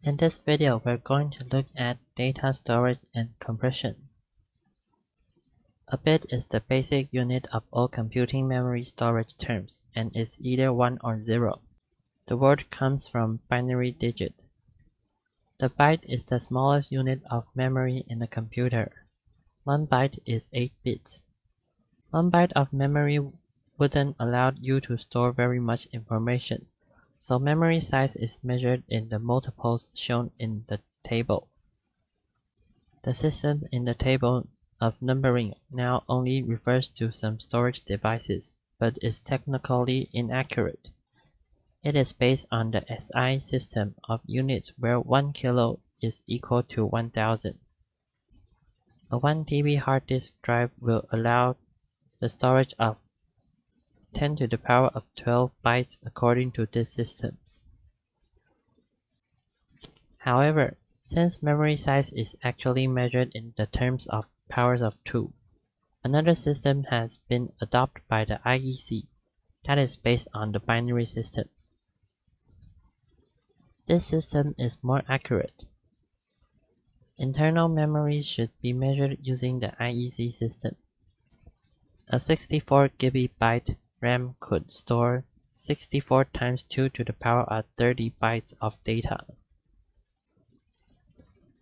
In this video, we're going to look at data storage and compression. A bit is the basic unit of all computing memory storage terms and is either 1 or 0. The word comes from binary digit. The byte is the smallest unit of memory in a computer. 1 byte is 8 bits. 1 byte of memory wouldn't allow you to store very much information. So memory size is measured in the multiples shown in the table. The system in the table of numbering now only refers to some storage devices, but is technically inaccurate. It is based on the SI system of units where 1 kilo is equal to 1000. A 1 TB hard disk drive will allow the storage of 10 to the power of 12 bytes according to these systems. However, since memory size is actually measured in the terms of powers of 2, another system has been adopted by the IEC that is based on the binary system. This system is more accurate. Internal memory should be measured using the IEC system. A 64 GB RAM could store 64 times 2 to the power of 30 bytes of data.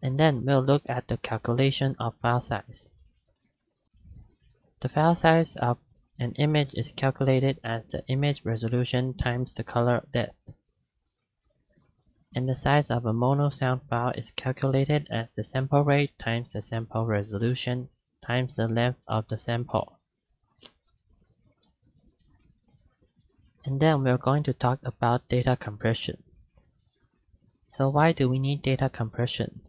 And then we'll look at the calculation of file size. The file size of an image is calculated as the image resolution times the color depth. And the size of a mono sound file is calculated as the sample rate times the sample resolution times the length of the sample. And then we're going to talk about data compression. So why do we need data compression?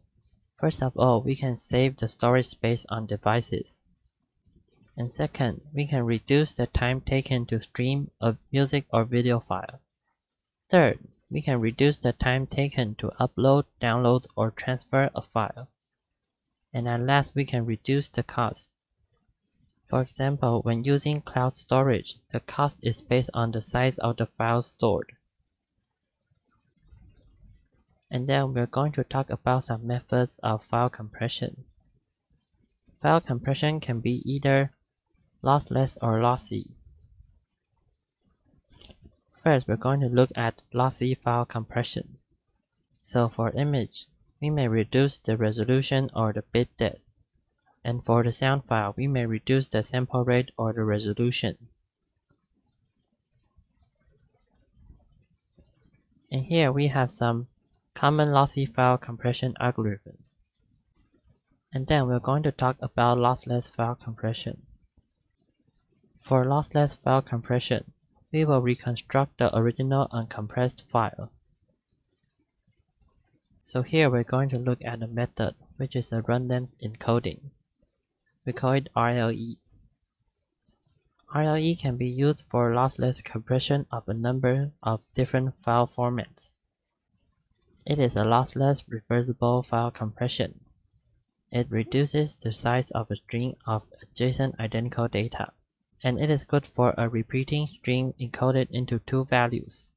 First of all, we can save the storage space on devices. And second, we can reduce the time taken to stream a music or video file. Third, we can reduce the time taken to upload, download, or transfer a file. And at last, we can reduce the cost. For example, when using cloud storage, the cost is based on the size of the files stored. And then we're going to talk about some methods of file compression. File compression can be either lossless or lossy. First, we're going to look at lossy file compression. So for image, we may reduce the resolution or the bit depth. And for the sound file, we may reduce the sample rate or the resolution. And here we have some common lossy file compression algorithms. And then we're going to talk about lossless file compression. For lossless file compression, we will reconstruct the original uncompressed file. So here we're going to look at a method which is a run length encoding. We call it RLE. RLE can be used for lossless compression of a number of different file formats. It is a lossless reversible file compression. It reduces the size of a string of adjacent identical data, and it is good for a repeating string encoded into 2 values.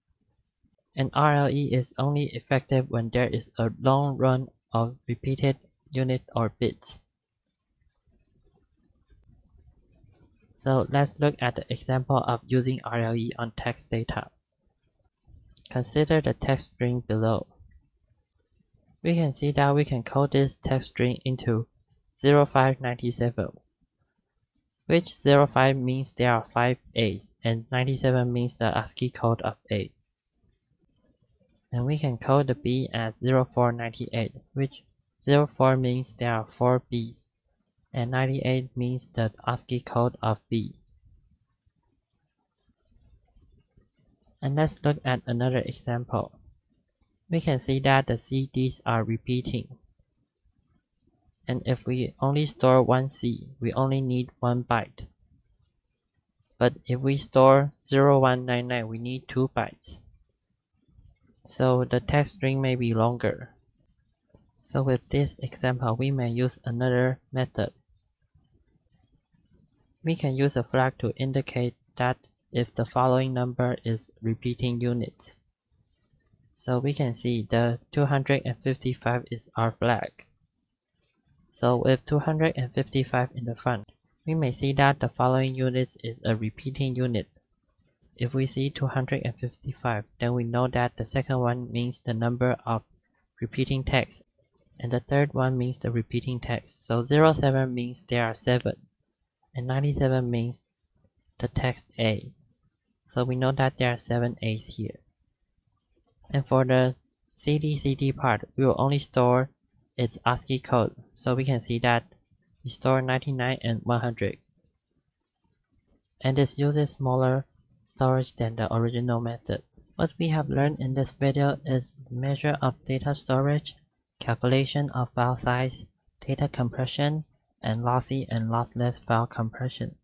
And RLE is only effective when there is a long run of repeated unit or bits. So let's look at the example of using RLE on text data. Consider the text string below. We can see that we can code this text string into 0597, which 05 means there are 5 A's and 97 means the ASCII code of A. And we can code the B as 0498, which 04 means there are 4 B's and 98 means the ASCII code of B. And let's look at another example. We can see that the CDs are repeating. And if we only store 1 C, we only need 1 byte. But if we store 0199, we need 2 bytes. So the text string may be longer. So with this example, we may use another method. We can use a flag to indicate that if the following number is repeating units. So we can see the 255 is our flag. So with 255 in the front, we may see that the following units is a repeating unit. If we see 255, then we know that the second one means the number of repeating text, and the third one means the repeating text. So 07 means there are 7, and 97 means the text A. So we know that there are 7 A's here. And for the CD part, we will only store its ASCII code. So we can see that we store 99 and 100. And this uses smaller storage than the original method. What we have learned in this video is measure of data storage, calculation of file size, data compression, and lossy and lossless file compression.